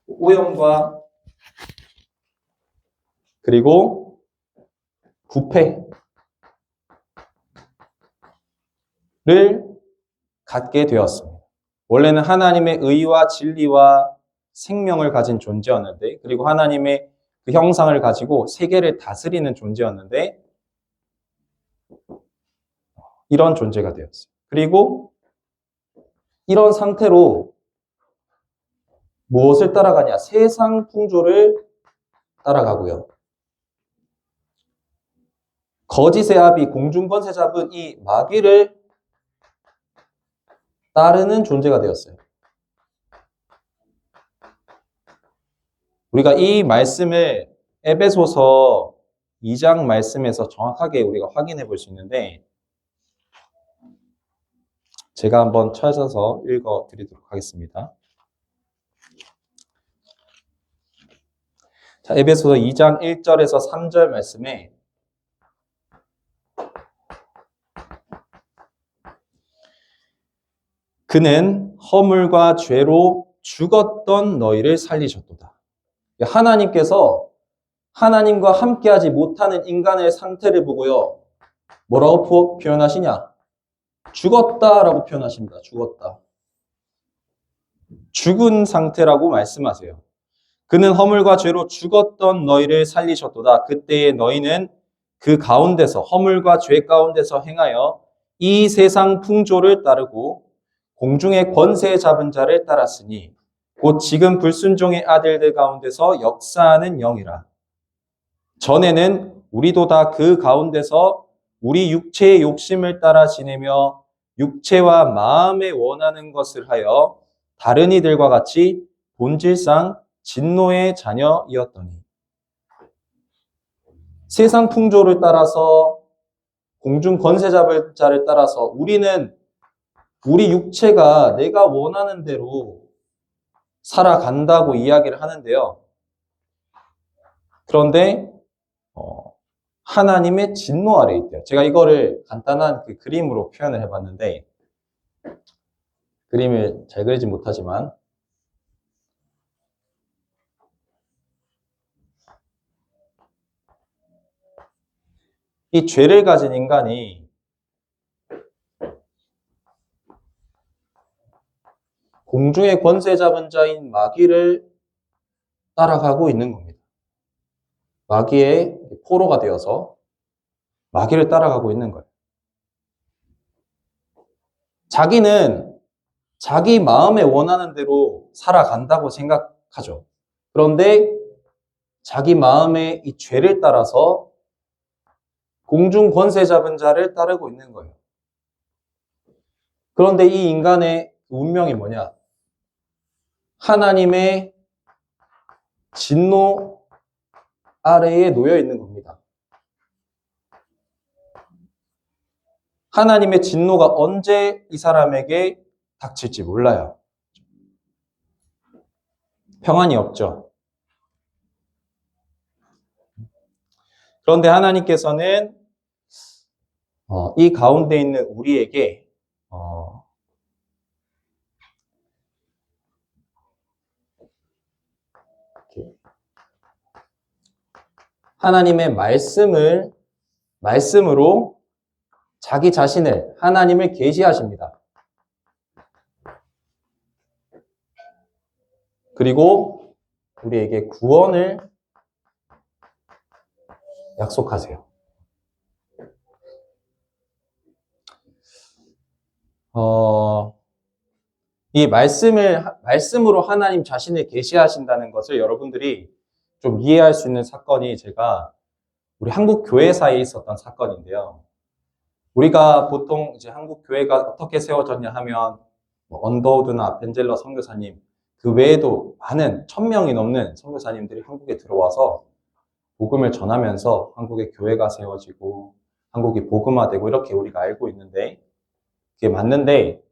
오염과 그리고 부패를 갖게 되었습니다. 원래는 하나님의 의와 진리와 생명을 가진 존재였는데, 그리고 하나님의 그 형상을 가지고 세계를 다스리는 존재였는데, 이런 존재가 되었어요. 그리고 이런 상태로 무엇을 따라가냐? 세상 풍조를 따라가고요. 거짓의 아비, 공중 권세 잡은 이 마귀를 따르는 존재가 되었어요. 우리가 이 말씀을 에베소서 2장 말씀에서 정확하게 우리가 확인해 볼 수 있는데, 제가 한번 찾아서 읽어 드리도록 하겠습니다. 자, 에베소서 2장 1절에서 3절 말씀에 그는 허물과 죄로 죽었던 너희를 살리셨도다. 하나님께서 하나님과 함께하지 못하는 인간의 상태를 보고요, 뭐라고 표현하시냐? 죽었다라고 표현하십니다. 죽었다. 죽은 상태라고 말씀하세요. 그는 허물과 죄로 죽었던 너희를 살리셨도다. 그때에 너희는 그 가운데서, 허물과 죄 가운데서 행하여 이 세상 풍조를 따르고 공중의 권세 잡은 자를 따랐으니 곧 지금 불순종의 아들들 가운데서 역사하는 영이라. 전에는 우리도 다 그 가운데서 우리 육체의 욕심을 따라 지내며 육체와 마음에 원하는 것을 하여 다른 이들과 같이 본질상 진노의 자녀이었더니, 세상 풍조를 따라서 공중 권세 잡을 자를 따라서 우리는 우리 육체가 내가 원하는 대로 살아간다고 이야기를 하는데요. 그런데 하나님의 진노 아래에 있대요. 제가 이거를 간단한 그 그림으로 표현을 해봤는데, 그림을 잘 그리지 못하지만, 이 죄를 가진 인간이 공중의 권세 잡은 자인 마귀를 따라가고 있는 겁니다. 마귀의 포로가 되어서 마귀를 따라가고 있는 거예요. 자기는 자기 마음에 원하는 대로 살아간다고 생각하죠. 그런데 자기 마음의 이 죄를 따라서 공중 권세 잡은 자를 따르고 있는 거예요. 그런데 이 인간의 운명이 뭐냐? 하나님의 진노 아래에 놓여 있는 겁니다. 하나님의 진노가 언제 이 사람에게 닥칠지 몰라요. 평안이 없죠. 그런데 하나님께서는 이 가운데 있는 우리에게 하나님의 말씀으로 자기 자신을, 하나님을 계시하십니다. 그리고 우리에게 구원을 약속하세요. 이 말씀으로 하나님 자신을 계시하신다는 것을 여러분들이 좀 이해할 수 있는 사건이 제가 우리 한국 교회사에 있었던 사건인데요. 우리가 보통 이제 한국 교회가 어떻게 세워졌냐 하면 언더우드나 벤젤러 선교사님, 그 외에도 많은 1000명이 넘는 선교사님들이 한국에 들어와서 복음을 전하면서 한국의 교회가 세워지고 한국이 복음화되고 이렇게 우리가 알고 있는데, 그게 맞는데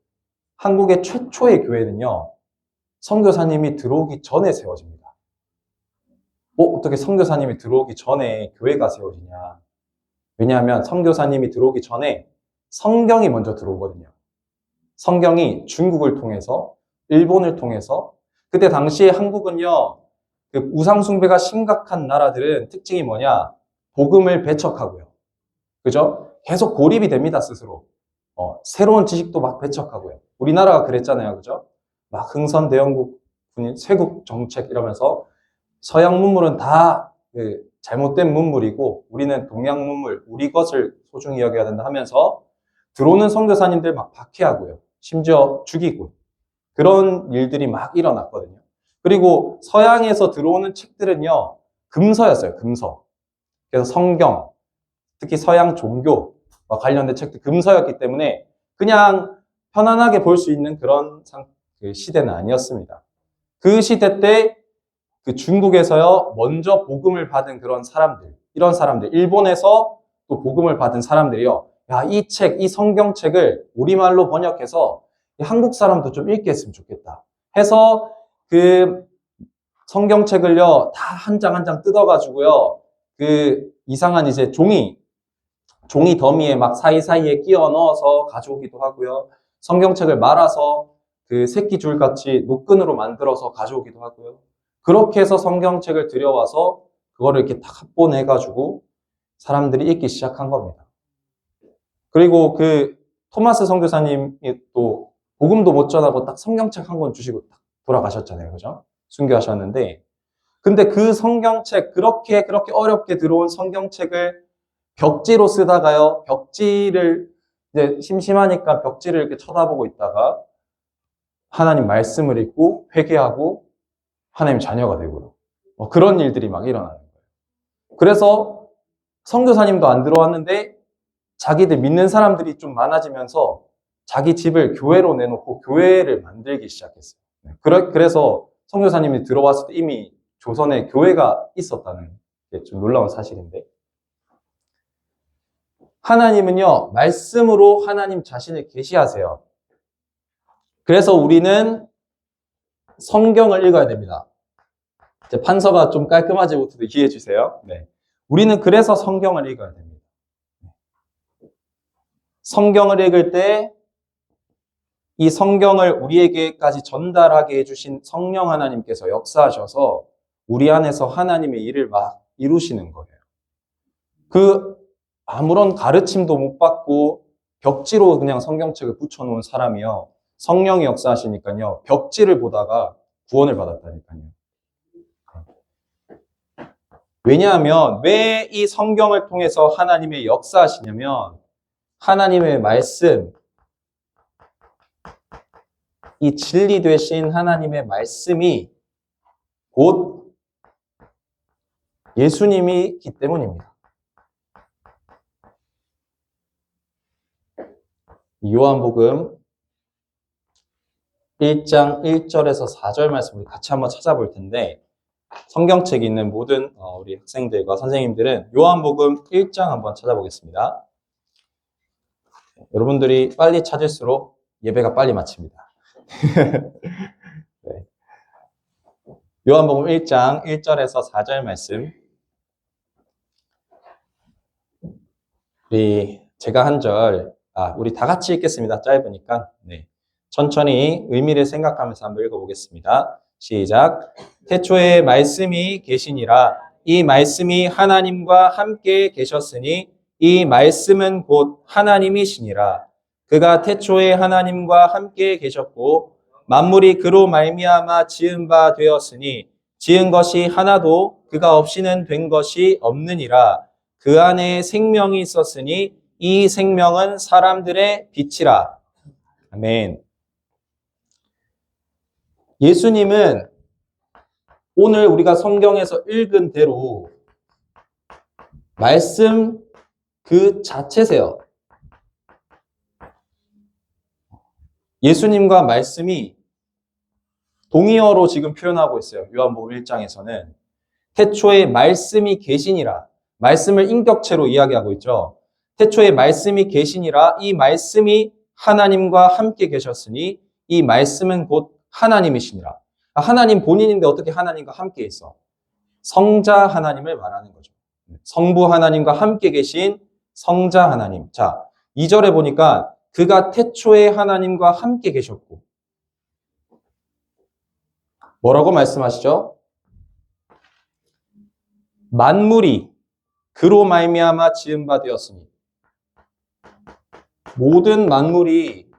한국의 최초의 교회는요, 선교사님이 들어오기 전에 세워집니다. 어떻게 선교사님이 들어오기 전에 교회가 세워지냐? 왜냐하면 선교사님이 들어오기 전에 성경이 먼저 들어오거든요. 성경이 중국을 통해서 일본을 통해서 그때 당시에 한국은요, 그 우상숭배가 심각한 나라들은 특징이 뭐냐? 복음을 배척하고요. 그죠? 계속 고립이 됩니다, 스스로. 새로운 지식도 막 배척하고요. 우리나라가 그랬잖아요, 그죠? 막 흥선대원국, 쇄국 정책 이러면서 서양 문물은 다 잘못된 문물이고 우리는 동양 문물, 우리 것을 소중히 여겨야 된다 하면서 들어오는 선교사님들 막 박해하고요. 심지어 죽이고 그런 일들이 막 일어났거든요. 그리고 서양에서 들어오는 책들은요, 금서였어요, 금서. 그래서 성경, 특히 서양 종교와 관련된 책들 금서였기 때문에 그냥 편안하게 볼 수 있는 그런 그 시대는 아니었습니다. 그 시대 때 그 중국에서요, 먼저 복음을 받은 그런 사람들, 이런 사람들, 일본에서 또 복음을 받은 사람들이요, 야, 이 책, 이 성경책을 우리말로 번역해서 한국 사람도 좀 읽게 했으면 좋겠다 해서 그 성경책을요, 다 한 장 한 장 뜯어가지고요, 그 이상한 이제 종이 더미에 막 사이사이에 끼워 넣어서 가져오기도 하고요. 성경책을 말아서 그 새끼줄 같이 노끈으로 만들어서 가져오기도 하고요. 그렇게 해서 성경책을 들여와서 그거를 이렇게 딱 합본해가지고 사람들이 읽기 시작한 겁니다. 그리고 그 토마스 선교사님이 또 복음도 못 전하고 딱 성경책 한 권 주시고 딱 돌아가셨잖아요. 그죠? 순교하셨는데 근데 그 성경책 그렇게 어렵게 들어온 성경책을 벽지로 쓰다가요. 벽지를 이제 심심하니까 벽지를 이렇게 쳐다보고 있다가 하나님 말씀을 읽고 회개하고 하나님 자녀가 되고요. 그런 일들이 막 일어나는 거예요. 그래서 선교사님도 안 들어왔는데 자기들 믿는 사람들이 좀 많아지면서 자기 집을 교회로 내놓고 교회를 만들기 시작했어요. 그래서 선교사님이 들어왔을 때 이미 조선에 교회가 있었다는 게 좀 놀라운 사실인데 하나님은요, 말씀으로 하나님 자신을 계시하세요. 그래서 우리는 성경을 읽어야 됩니다. 이제 판서가 좀 깔끔하지 못해도 이해해 주세요. 네. 우리는 그래서 성경을 읽어야 됩니다. 성경을 읽을 때 이 성경을 우리에게까지 전달하게 해주신 성령 하나님께서 역사하셔서 우리 안에서 하나님의 일을 막 이루시는 거예요. 그 아무런 가르침도 못 받고 벽지로 그냥 성경책을 붙여놓은 사람이요. 성령이 역사하시니까요. 벽지를 보다가 구원을 받았다니까요. 왜냐하면 왜 이 성경을 통해서 하나님의 역사하시냐면 하나님의 말씀, 이 진리 되신 하나님의 말씀이 곧 예수님이기 때문입니다. 요한복음 1장 1절에서 4절 말씀 우리 같이 한번 찾아볼 텐데 성경책에 있는 모든 우리 학생들과 선생님들은 요한복음 1장 한번 찾아보겠습니다. 여러분들이 빨리 찾을수록 예배가 빨리 마칩니다. 네. 요한복음 1장 1절에서 4절 말씀 제가 한 절 우리 다 같이 읽겠습니다. 짧으니까 네. 천천히 의미를 생각하면서 한번 읽어보겠습니다. 시작. 태초에 말씀이 계시니라. 이 말씀이 하나님과 함께 계셨으니 이 말씀은 곧 하나님이시니라. 그가 태초에 하나님과 함께 계셨고 만물이 그로 말미암아 지은 바 되었으니 지은 것이 하나도 그가 없이는 된 것이 없느니라. 그 안에 생명이 있었으니 이 생명은 사람들의 빛이라. 아멘. 예수님은 오늘 우리가 성경에서 읽은 대로 말씀 그 자체세요. 예수님과 말씀이 동의어로 지금 표현하고 있어요. 요한복음 1장에서는 태초에 말씀이 계시니라. 말씀을 인격체로 이야기하고 있죠. 태초에 말씀이 계시니라. 이 말씀이 하나님과 함께 계셨으니 이 말씀은 곧 하나님이시니라. 하나님 본인인데 어떻게 하나님과 함께 있어? 성자 하나님을 말하는 거죠. 성부 하나님과 함께 계신 성자 하나님. 자, 2절에 보니까 그가 태초에 하나님과 함께 계셨고 뭐라고 말씀하시죠? 만물이 그로 말미암아 지은 바 되었으니 모든 만물이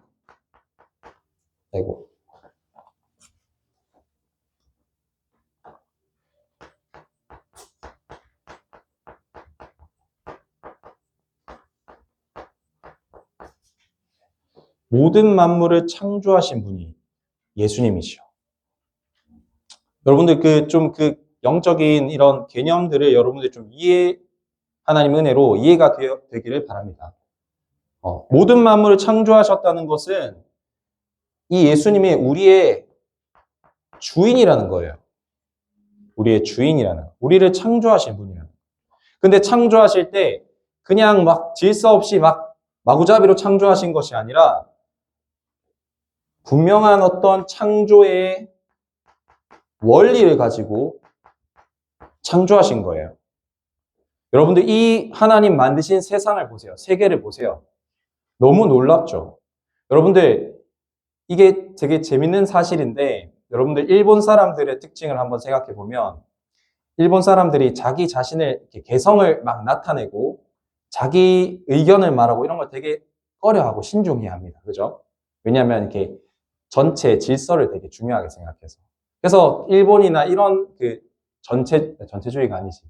아이고 모든 만물을 창조하신 분이 예수님이시죠. 여러분들 그 영적인 이런 개념들을 여러분들 좀 하나님 은혜로 이해가 되기를 바랍니다. 모든 만물을 창조하셨다는 것은 이 예수님이 우리의 주인이라는 거예요. 우리의 주인이라는, 우리를 창조하신 분이라는. 근데 창조하실 때 그냥 막 질서 없이 막 마구잡이로 창조하신 것이 아니라 분명한 어떤 창조의 원리를 가지고 창조하신 거예요. 여러분들 이 하나님 만드신 세상을 보세요. 세계를 보세요. 너무 놀랍죠? 여러분들 이게 되게 재밌는 사실인데 여러분들 일본 사람들의 특징을 한번 생각해 보면 일본 사람들이 자기 자신의 이렇게 개성을 막 나타내고 자기 의견을 말하고 이런 걸 되게 꺼려하고 신중히 합니다. 그죠? 왜냐하면 이렇게 전체 질서를 되게 중요하게 생각해서. 그래서 일본이나 이런 그 전체주의가 아니지.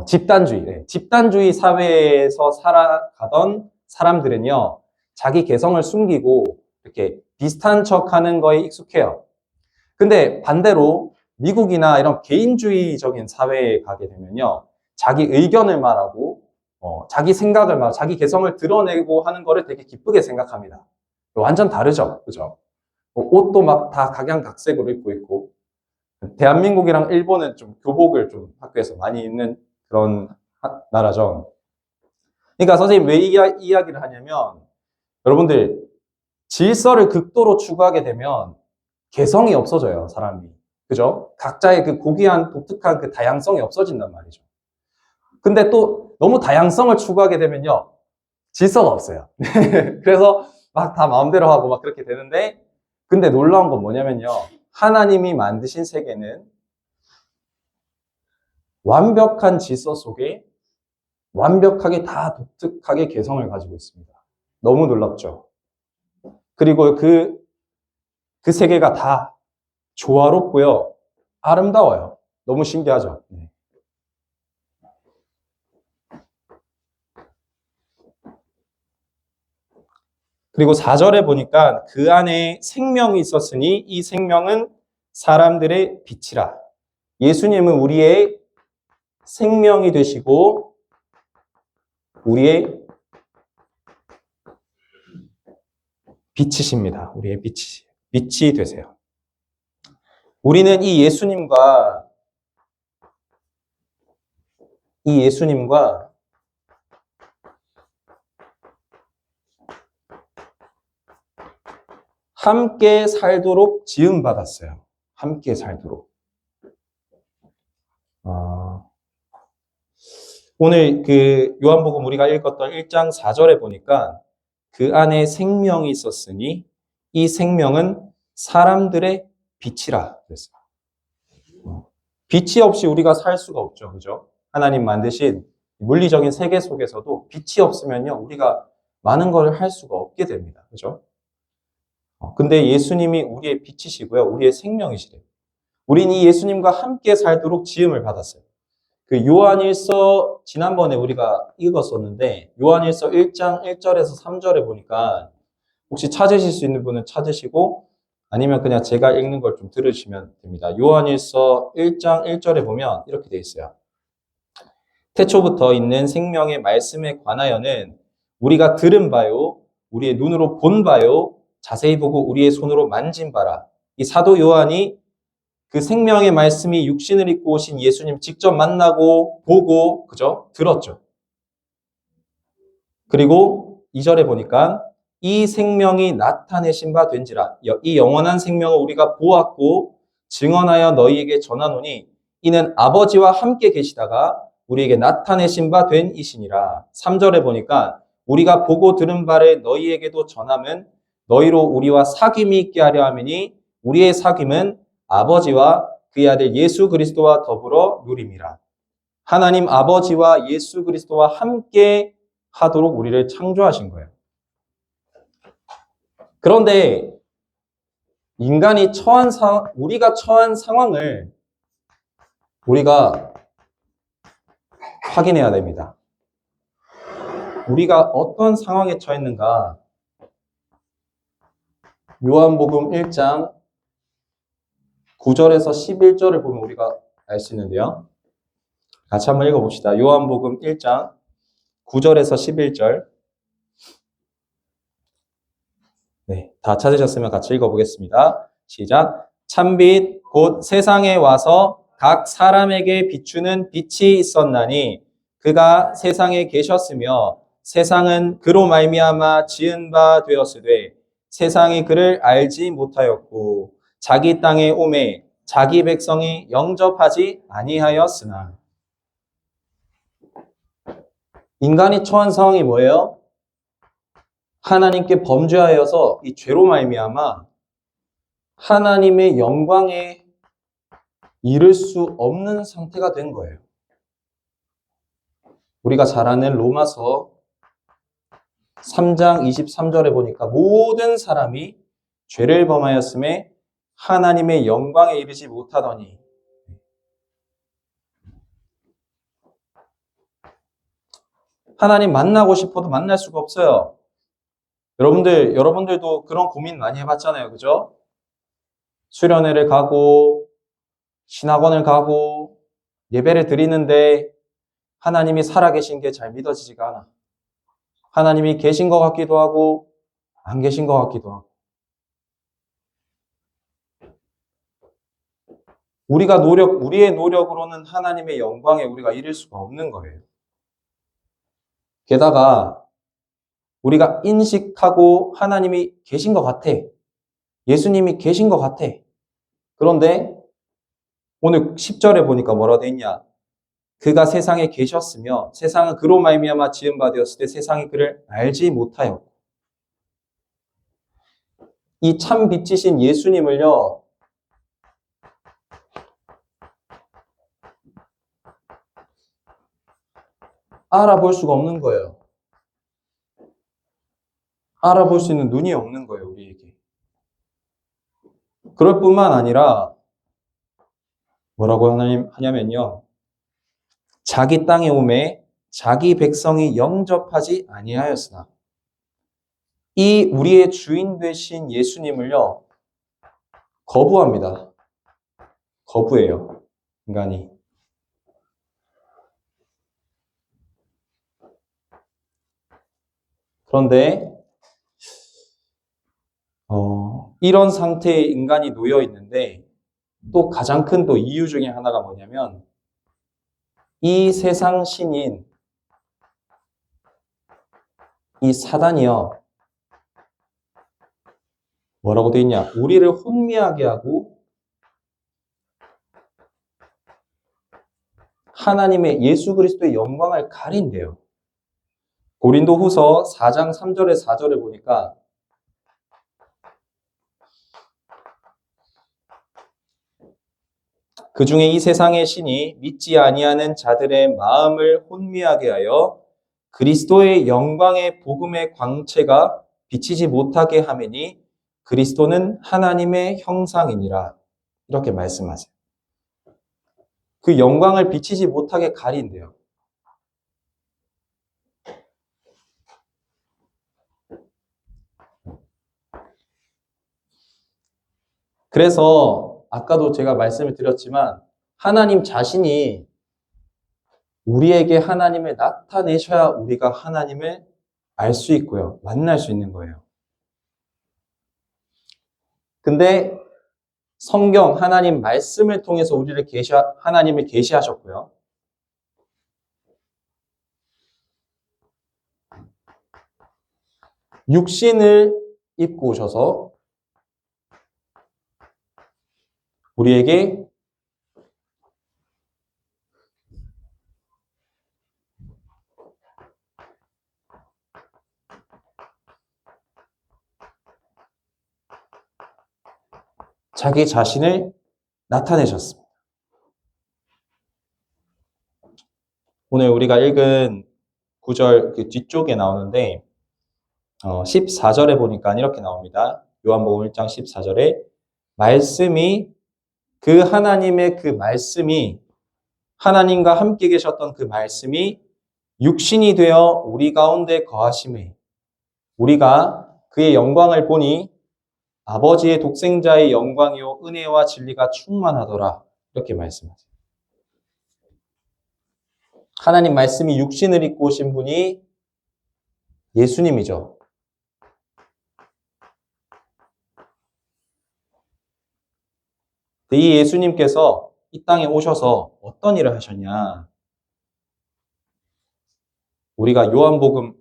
집단주의. 집단주의 사회에서 살아가던 사람들은요, 자기 개성을 숨기고 이렇게 비슷한 척 하는 거에 익숙해요. 근데 반대로 미국이나 이런 개인주의적인 사회에 가게 되면요, 자기 의견을 말하고, 자기 생각을 말하고, 자기 개성을 드러내고 하는 거를 되게 기쁘게 생각합니다. 완전 다르죠? 그죠? 옷도 막 다 각양각색으로 입고 있고, 대한민국이랑 일본은 좀 교복을 좀 학교에서 많이 입는 그런 나라죠. 그러니까 선생님 왜 이 이야기를 하냐면, 여러분들, 질서를 극도로 추구하게 되면 개성이 없어져요, 사람이. 그죠? 각자의 그 고귀한 독특한 그 다양성이 없어진단 말이죠. 근데 또 너무 다양성을 추구하게 되면요, 질서가 없어요. 그래서 막 다 마음대로 하고 막 그렇게 되는데, 근데 놀라운 건 뭐냐면요, 하나님이 만드신 세계는 완벽한 질서 속에 완벽하게 다 독특하게 개성을 가지고 있습니다. 너무 놀랍죠? 그리고 그 세계가 다 조화롭고요, 아름다워요. 너무 신기하죠? 네. 그리고 4절에 보니까 그 안에 생명이 있었으니 이 생명은 사람들의 빛이라. 예수님은 우리의 생명이 되시고 우리의 빛이십니다. 우리의 빛이 되세요. 우리는 이 예수님과 함께 살도록 지음받았어요. 함께 살도록. 오늘 그 요한복음 우리가 읽었던 1장 4절에 보니까 그 안에 생명이 있었으니 이 생명은 사람들의 빛이라 그랬어요. 빛이 없이 우리가 살 수가 없죠. 그죠? 하나님 만드신 물리적인 세계 속에서도 빛이 없으면요, 우리가 많은 걸 할 수가 없게 됩니다. 그죠? 근데 예수님이 우리의 빛이시고요, 우리의 생명이시래요. 우린 이 예수님과 함께 살도록 지음을 받았어요. 그 요한일서 지난번에 우리가 읽었었는데 요한일서 1장 1절에서 3절에 보니까 혹시 찾으실 수 있는 분은 찾으시고 아니면 그냥 제가 읽는 걸 좀 들으시면 됩니다. 요한일서 1장 1절에 보면 이렇게 되어 있어요. 태초부터 있는 생명의 말씀에 관하여는 우리가 들은 바요, 우리의 눈으로 본 바요, 자세히 보고 우리의 손으로 만진 바라. 이 사도 요한이 그 생명의 말씀이 육신을 입고 오신 예수님 직접 만나고 보고, 그죠? 들었죠. 그리고 2절에 보니까 이 생명이 나타내신 바 된지라. 이 영원한 생명을 우리가 보았고 증언하여 너희에게 전하노니 이는 아버지와 함께 계시다가 우리에게 나타내신 바 된 이시니라. 3절에 보니까 우리가 보고 들은 바를 너희에게도 전함은 너희로 우리와 사귐이 있게 하려 함이니 우리의 사귐은 아버지와 그의 아들 예수 그리스도와 더불어 누림이라. 하나님 아버지와 예수 그리스도와 함께 하도록 우리를 창조하신 거예요. 그런데 인간이 우리가 처한 상황을 우리가 확인해야 됩니다. 우리가 어떤 상황에 처했는가? 요한복음 1장 9절에서 11절을 보면 우리가 알 수 있는데요. 같이 한번 읽어봅시다. 요한복음 1장 9절에서 11절. 네, 다 찾으셨으면 같이 읽어보겠습니다. 시작. 참빛 곧 세상에 와서 각 사람에게 비추는 빛이 있었나니 그가 세상에 계셨으며 세상은 그로 말미암아 지은 바 되었으되 세상이 그를 알지 못하였고 자기 땅에 오매 자기 백성이 영접하지 아니하였으나. 인간이 처한 상황이 뭐예요? 하나님께 범죄하여서 이 죄로 말미암아 하나님의 영광에 이를 수 없는 상태가 된 거예요. 우리가 잘 아는 로마서 3장 23절에 보니까 모든 사람이 죄를 범하였음에 하나님의 영광에 이르지 못하더니. 하나님 만나고 싶어도 만날 수가 없어요. 여러분들도 그런 고민 많이 해봤잖아요. 그죠? 수련회를 가고, 신학원을 가고, 예배를 드리는데 하나님이 살아계신 게 잘 믿어지지가 않아. 하나님이 계신 것 같기도 하고, 안 계신 것 같기도 하고. 우리의 노력으로는 하나님의 영광에 우리가 이를 수가 없는 거예요. 게다가, 우리가 인식하고 하나님이 계신 것 같아. 예수님이 계신 것 같아. 그런데 오늘 10절에 보니까 뭐라고 돼 있냐? 그가 세상에 계셨으며 세상은 그로 말미암아 지은 바 되었을 때 세상이 그를 알지 못하였고. 이 참 빛이신 예수님을요, 알아볼 수가 없는 거예요. 알아볼 수 있는 눈이 없는 거예요, 우리에게. 그럴 뿐만 아니라 뭐라고 하냐면요. 자기 땅에 오매 자기 백성이 영접하지 아니하였으나. 이 우리의 주인 되신 예수님을요, 거부합니다. 거부해요, 인간이. 그런데 이런 상태에 인간이 놓여 있는데 또 가장 큰 또 이유 중에 하나가 뭐냐면 이 세상 신인 이 사단이요, 뭐라고 돼 있냐? 우리를 혼미하게 하고 하나님의 예수 그리스도의 영광을 가린대요. 고린도후서 4장 3절에 4절을 보니까 그 중에 이 세상의 신이 믿지 아니하는 자들의 마음을 혼미하게 하여 그리스도의 영광의 복음의 광채가 비치지 못하게 하매니 그리스도는 하나님의 형상이니라. 이렇게 말씀하세요. 그 영광을 비치지 못하게 가린대요. 그래서 아까도 제가 말씀을 드렸지만 하나님 자신이 우리에게 하나님을 나타내셔야 우리가 하나님을 알 수 있고요. 만날 수 있는 거예요. 근데 성경, 하나님 말씀을 통해서 하나님을 계시하셨고요. 육신을 입고 오셔서 우리에게 자기 자신을 나타내셨습니다. 오늘 우리가 읽은 구절 그 뒤쪽에 나오는데 14절에 보니까 이렇게 나옵니다. 요한복음 1장 14절에 말씀이 그 하나님의 그 말씀이 하나님과 함께 계셨던 그 말씀이 육신이 되어 우리 가운데 거하심에 우리가 그의 영광을 보니 아버지의 독생자의 영광이요 은혜와 진리가 충만하더라. 이렇게 말씀하세요. 하나님 말씀이 육신을 입고 오신 분이 예수님이죠. 이 예수님께서 이 땅에 오셔서 어떤 일을 하셨냐? 우리가 요한복음을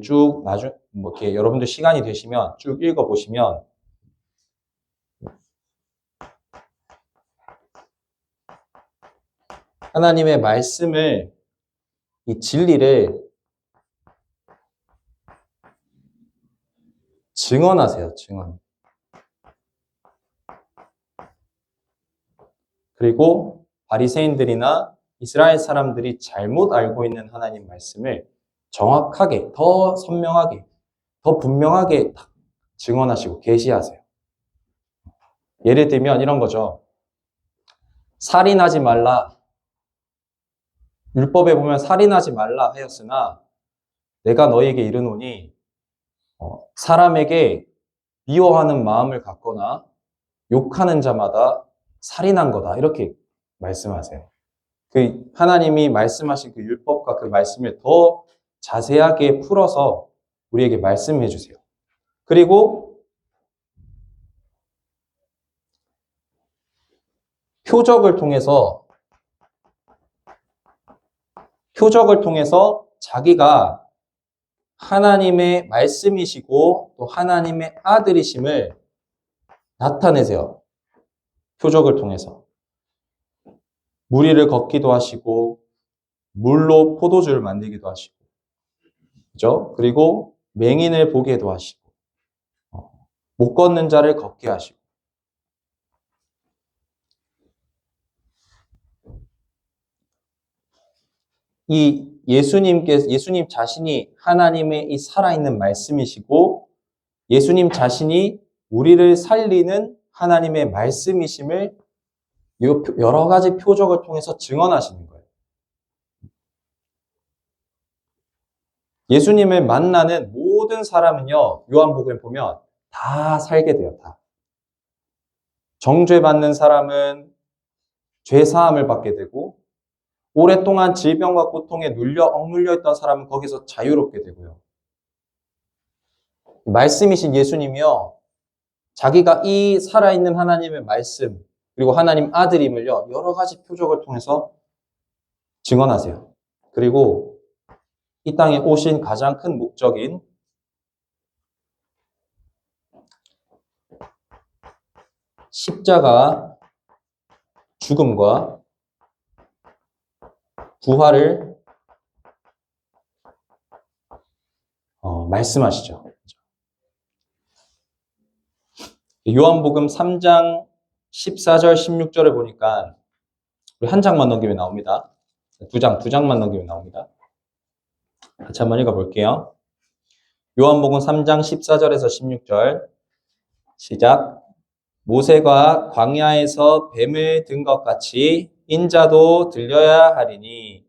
쭉 이렇게 여러분들 시간이 되시면 쭉 읽어보시면 하나님의 말씀을, 이 진리를 증언하세요, 증언. 그리고 바리새인들이나 이스라엘 사람들이 잘못 알고 있는 하나님 말씀을 정확하게, 더 선명하게, 더 분명하게 증언하시고 계시하세요. 예를 들면 이런 거죠. 살인하지 말라. 율법에 보면 살인하지 말라 하였으나 내가 너희에게 이르노니 사람에게 미워하는 마음을 갖거나 욕하는 자마다 살인한 거다. 이렇게 말씀하세요. 그 하나님이 말씀하신 그 율법과 그 말씀을 더 자세하게 풀어서 우리에게 말씀해 주세요. 그리고 표적을 통해서 자기가 하나님의 말씀이시고 또 하나님의 아들이심을 나타내세요. 표적을 통해서. 물 위를 걷기도 하시고 물로 포도주를 만들기도 하시고 그죠? 그리고 맹인을 보게도 하시고 못 걷는 자를 걷게 하시고 이 예수님 자신이 하나님의 이 살아있는 말씀이시고 예수님 자신이 우리를 살리는 하나님의 말씀이심을 여러 가지 표적을 통해서 증언하시는 거예요. 예수님을 만나는 모든 사람은요, 요한복음에 보면 다 살게 돼요, 다. 정죄받는 사람은 죄사함을 받게 되고, 오랫동안 질병과 고통에 억눌려 있던 사람은 거기서 자유롭게 되고요. 말씀이신 예수님이요, 자기가 이 살아있는 하나님의 말씀, 그리고 하나님 아들임을요, 여러 가지 표적을 통해서 증언하세요. 그리고 이 땅에 오신 가장 큰 목적인 십자가 죽음과 부활을 말씀하시죠. 요한복음 3장 14절, 16절에 보니까 우리 한 장만 넘기면 나옵니다. 두 장만 넘기면 나옵니다. 같이 한번 읽어볼게요. 요한복음 3장 14절에서 16절 시작. 모세가 광야에서 뱀을 든 것 같이 인자도 들려야 하리니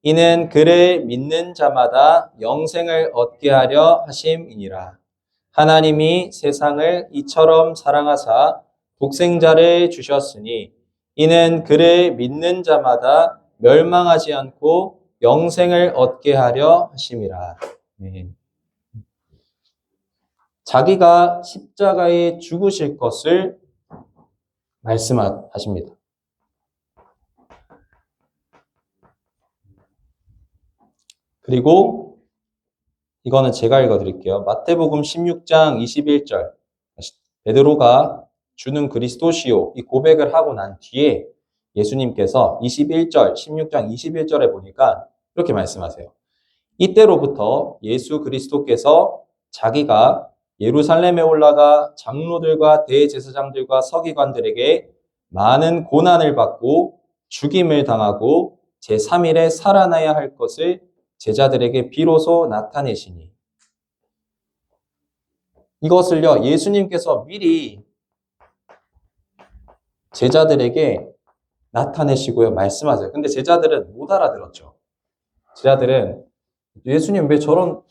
이는 그를 믿는 자마다 영생을 얻게 하려 하심이니라. 하나님이 세상을 이처럼 사랑하사 독생자를 주셨으니 이는 그를 믿는 자마다 멸망하지 않고 영생을 얻게 하려 하심이라. 자기가 십자가에 죽으실 것을 말씀하십니다. 그리고 이거는 제가 읽어드릴게요. 마태복음 16장 21절. 베드로가 주는 그리스도시요 이 고백을 하고 난 뒤에 예수님께서 16장 21절에 보니까 이렇게 말씀하세요. 이때로부터 예수 그리스도께서 자기가 예루살렘에 올라가 장로들과 대제사장들과 서기관들에게 많은 고난을 받고 죽임을 당하고 제3일에 살아나야 할 것을 제자들에게 비로소 나타내시니. 이것을요, 예수님께서 미리 제자들에게 나타내시고요, 말씀하세요. 근데 제자들은 못 알아들었죠. 제자들은 예수님 왜 저런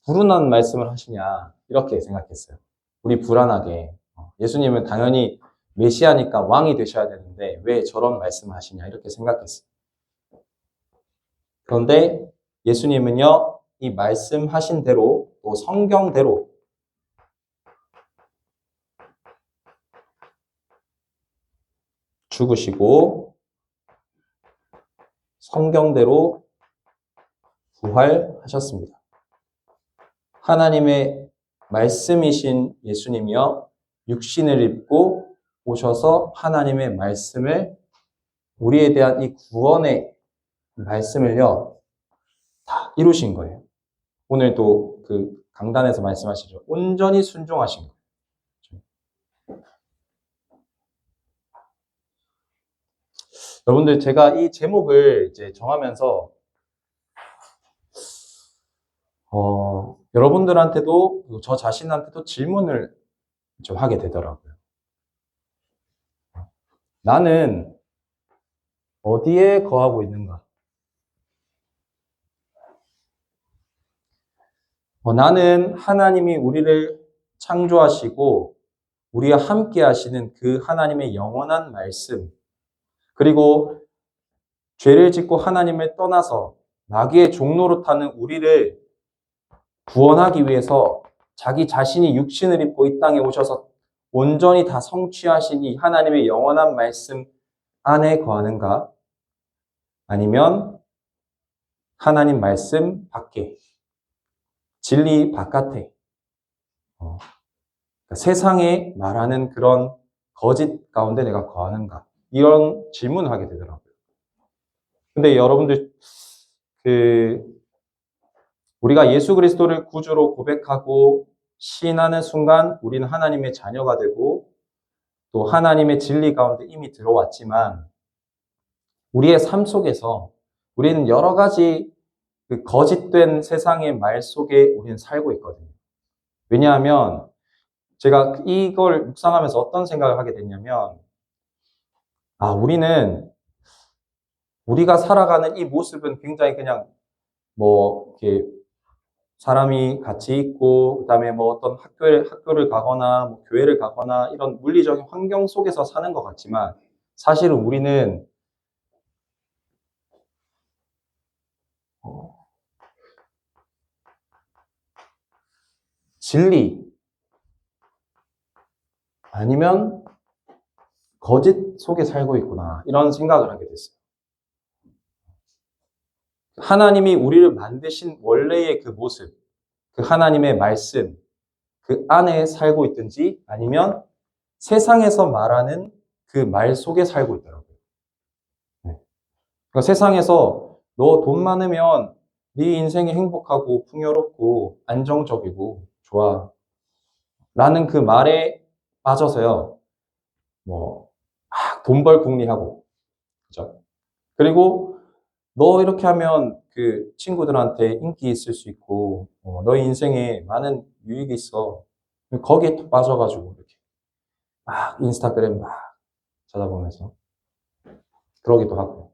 불운한 말씀을 하시냐, 이렇게 생각했어요. 우리 불안하게. 예수님은 당연히 메시아니까 왕이 되셔야 되는데 왜 저런 말씀을 하시냐, 이렇게 생각했어요. 그런데 예수님은요, 이 말씀하신 대로 또 성경대로 죽으시고 성경대로 부활하셨습니다. 하나님의 말씀이신 예수님이요, 육신을 입고 오셔서 하나님의 말씀을, 우리에 대한 이 구원의 말씀을요, 다 이루신 거예요. 오늘도 그 강단에서 말씀하시죠. 온전히 순종하신 거예요. 여러분들, 제가 이 제목을 이제 정하면서 여러분들한테도 그리고 저 자신한테도 질문을 좀 하게 되더라고요. 나는 어디에 거하고 있는가? 나는 하나님이 우리를 창조하시고 우리와 함께 하시는 그 하나님의 영원한 말씀, 그리고 죄를 짓고 하나님을 떠나서 마귀의 종로로 타는 우리를 구원하기 위해서 자기 자신이 육신을 입고 이 땅에 오셔서 온전히 다 성취하신 이 하나님의 영원한 말씀 안에 거하는가? 아니면 하나님 말씀 밖에, 진리 바깥에, 세상에 말하는 그런 거짓 가운데 내가 거하는가? 이런 질문을 하게 되더라고요. 근데 여러분들, 우리가 예수 그리스도를 구주로 고백하고 시인하는 순간 우리는 하나님의 자녀가 되고 또 하나님의 진리 가운데 이미 들어왔지만 우리의 삶 속에서 우리는 여러 가지 그 거짓된 세상의 말 속에 우리는 살고 있거든요. 왜냐하면 제가 이걸 묵상하면서 어떤 생각을 하게 됐냐면, 우리가 살아가는 이 모습은 굉장히 그냥 이렇게 사람이 같이 있고, 그 다음에 어떤 학교를 가거나, 교회를 가거나, 이런 물리적인 환경 속에서 사는 것 같지만, 사실은 우리는, 진리, 아니면 거짓 속에 살고 있구나, 이런 생각을 하게 됐어요. 하나님이 우리를 만드신 원래의 그 모습, 그 하나님의 말씀, 그 안에 살고 있든지 아니면 세상에서 말하는 그 말 속에 살고 있더라고요. 그러니까 세상에서 너 돈 많으면 네 인생이 행복하고 풍요롭고 안정적이고 좋아 라는 그 말에 빠져서요, 돈벌 궁리하고, 그죠? 그리고 너 이렇게 하면 그 친구들한테 인기 있을 수 있고, 너의 인생에 많은 유익이 있어. 거기에 또 빠져가지고, 이렇게 인스타그램 찾아보면서 그러기도 하고.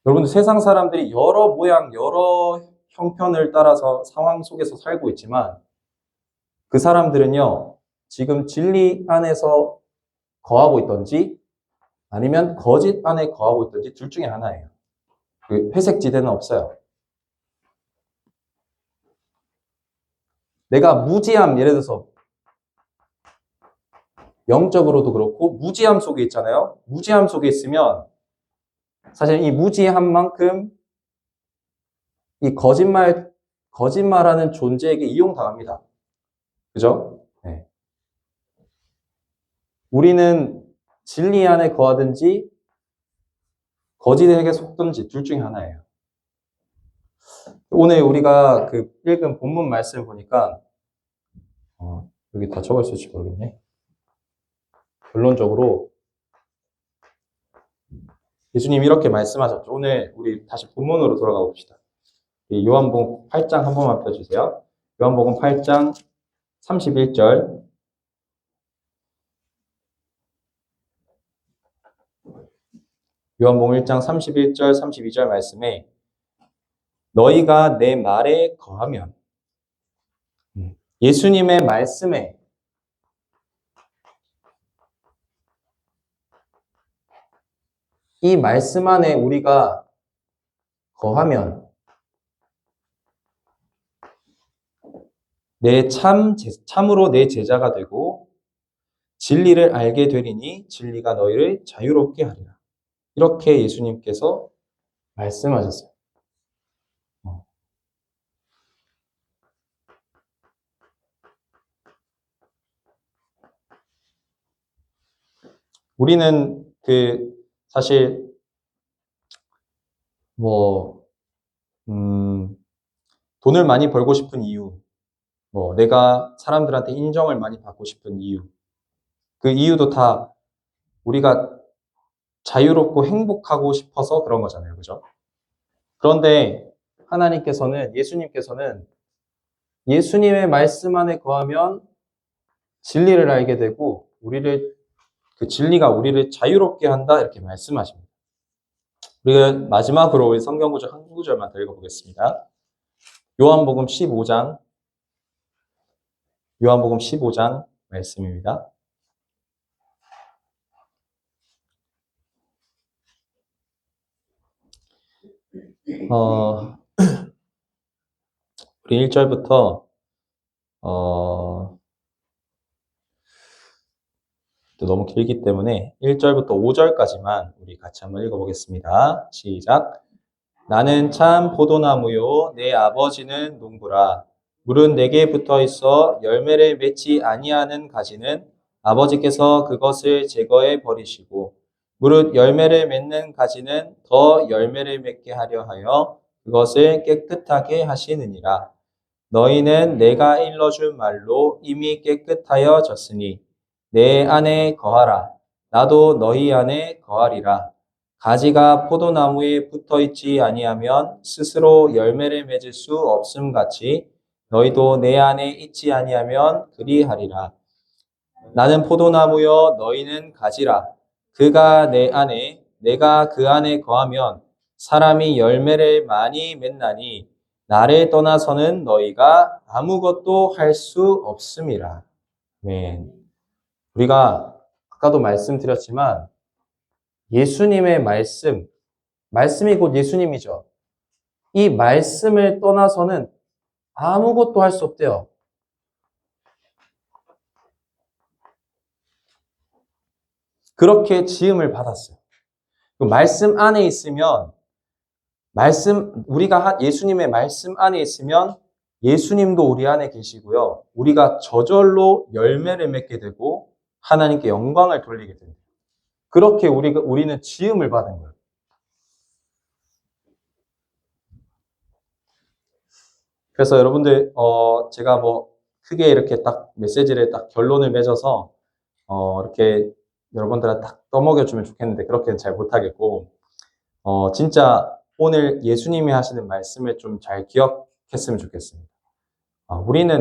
여러분들, 세상 사람들이 여러 모양, 여러 형편을 따라서 상황 속에서 살고 있지만, 그 사람들은요, 지금 진리 안에서 거하고 있던지, 아니면 거짓 안에 거하고 있던지, 둘 중에 하나예요. 그 회색 지대는 없어요. 내가 무지함, 예를 들어서 영적으로도 그렇고 무지함 속에 있잖아요. 무지함 속에 있으면 사실 이 무지함만큼 이 거짓말하는 존재에게 이용당합니다. 그죠? 네. 우리는 진리 안에 거하든지 거짓에게 속든지 둘 중에 하나예요. 오늘 우리가 그 읽은 본문 말씀을 보니까 여기 다 적을 수 있을지 모르겠네. 결론적으로 예수님 이렇게 말씀하셨죠. 오늘 우리 다시 본문으로 돌아가 봅시다. 요한복음 8장 한 번만 펴주세요. 요한복음 8장 31절. 요한복음 1장 31절, 32절 말씀에 너희가 내 말에 거하면 예수님의 말씀에 이 말씀 안에 우리가 거하면 참으로 내 제자가 되고 진리를 알게 되리니 진리가 너희를 자유롭게 하리라. 이렇게 예수님께서 말씀하셨어요. 우리는 사실 돈을 많이 벌고 싶은 이유, 내가 사람들한테 인정을 많이 받고 싶은 이유, 그 이유도 다 우리가 자유롭고 행복하고 싶어서 그런 거잖아요. 그죠? 그런데 예수님께서는 예수님의 말씀 안에 거하면 진리를 알게 되고 그 진리가 우리를 자유롭게 한다 이렇게 말씀하십니다. 우리가 마지막으로 우리 성경 구절 한 구절만 더 읽어보겠습니다. 요한복음 15장 말씀입니다. 우리 1절부터 너무 길기 때문에 1절부터 5절까지만 우리 같이 한번 읽어보겠습니다. 시작. 나는 참 포도나무요 내 아버지는 농부라. 물은 내게 붙어 있어 열매를 맺지 아니하는 가지는 아버지께서 그것을 제거해 버리시고 무릇 열매를 맺는 가지는 더 열매를 맺게 하려 하여 그것을 깨끗하게 하시느니라. 너희는 내가 일러준 말로 이미 깨끗하여졌으니 내 안에 거하라. 나도 너희 안에 거하리라. 가지가 포도나무에 붙어 있지 아니하면 스스로 열매를 맺을 수 없음 같이 너희도 내 안에 있지 아니하면 그리하리라. 나는 포도나무여 너희는 가지라. 그가 내 안에 내가 그 안에 거하면 사람이 열매를 많이 맺나니 나를 떠나서는 너희가 아무것도 할 수 없음이라. 네. 우리가 아까도 말씀드렸지만 예수님의 말씀이 곧 예수님이죠. 이 말씀을 떠나서는 아무것도 할 수 없대요. 그렇게 지음을 받았어요. 그 말씀 안에 있으면 우리가 예수님의 말씀 안에 있으면 예수님도 우리 안에 계시고요. 우리가 저절로 열매를 맺게 되고 하나님께 영광을 돌리게 됩니다. 그렇게 우리는 지음을 받은 거예요. 그래서 여러분들 제가 크게 이렇게 딱 메시지를 딱 결론을 맺어서 이렇게 여러분들한테 딱 떠먹여주면 좋겠는데 그렇게는 잘 못하겠고 진짜 오늘 예수님이 하시는 말씀을 좀 잘 기억했으면 좋겠습니다.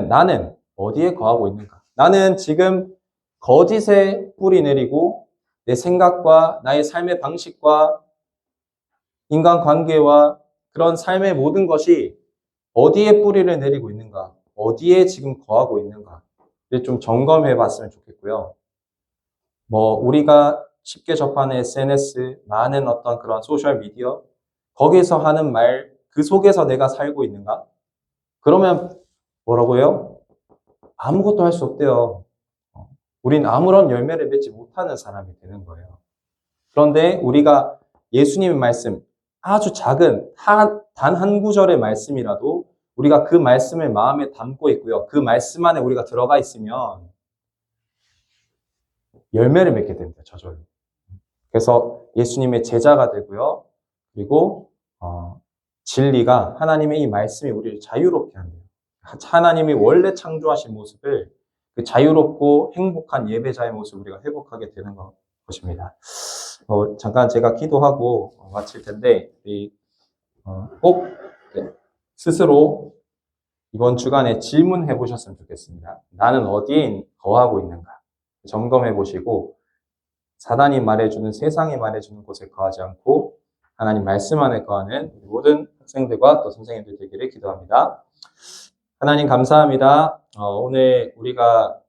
나는 어디에 거하고 있는가? 나는 지금 거짓에 뿌리 내리고 내 생각과 나의 삶의 방식과 인간관계와 그런 삶의 모든 것이 어디에 뿌리를 내리고 있는가? 어디에 지금 거하고 있는가? 좀 점검해 봤으면 좋겠고요. 우리가 쉽게 접하는 SNS, 많은 어떤 그런 소셜미디어, 거기서 하는 말, 그 속에서 내가 살고 있는가? 그러면 뭐라고요? 아무것도 할 수 없대요. 우린 아무런 열매를 맺지 못하는 사람이 되는 거예요. 그런데 우리가 예수님의 말씀, 아주 작은 단 한 구절의 말씀이라도 우리가 그 말씀을 마음에 담고 있고요. 그 말씀 안에 우리가 들어가 있으면 열매를 맺게 됩니다. 저절로. 그래서 예수님의 제자가 되고요. 그리고 진리가 하나님의 이 말씀이 우리를 자유롭게 한대요. 하나님이 원래 창조하신 모습을 그 자유롭고 행복한 예배자의 모습 우리가 회복하게 되는 것입니다. 잠깐 제가 기도하고 마칠 텐데 꼭 스스로 이번 주간에 질문해 보셨으면 좋겠습니다. 나는 어디에 거하고 있는가? 점검해 보시고 사단이 말해주는 세상이 말해주는 곳에 거하지 않고 하나님 말씀 안에 거하는 모든 학생들과 또 선생님들 되기를 기도합니다. 하나님 감사합니다. 오늘 우리가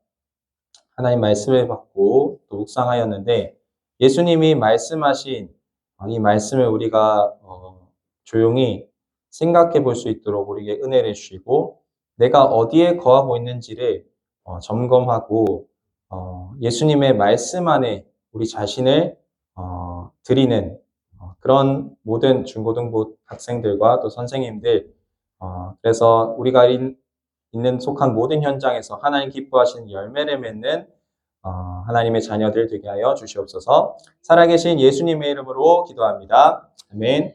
하나님 말씀을 받고 또 묵상하였는데 예수님이 말씀하신 이 말씀을 우리가 조용히 생각해 볼 수 있도록 우리에게 은혜를 주시고 내가 어디에 거하고 있는지를 점검하고 예수님의 말씀 안에 우리 자신을 드리는 그런 모든 중고등부 학생들과 또 선생님들 그래서 우리가 있는 속한 모든 현장에서 하나님 기뻐하시는 열매를 맺는 하나님의 자녀들 되게 하여 주시옵소서. 살아계신 예수님의 이름으로 기도합니다. 아멘.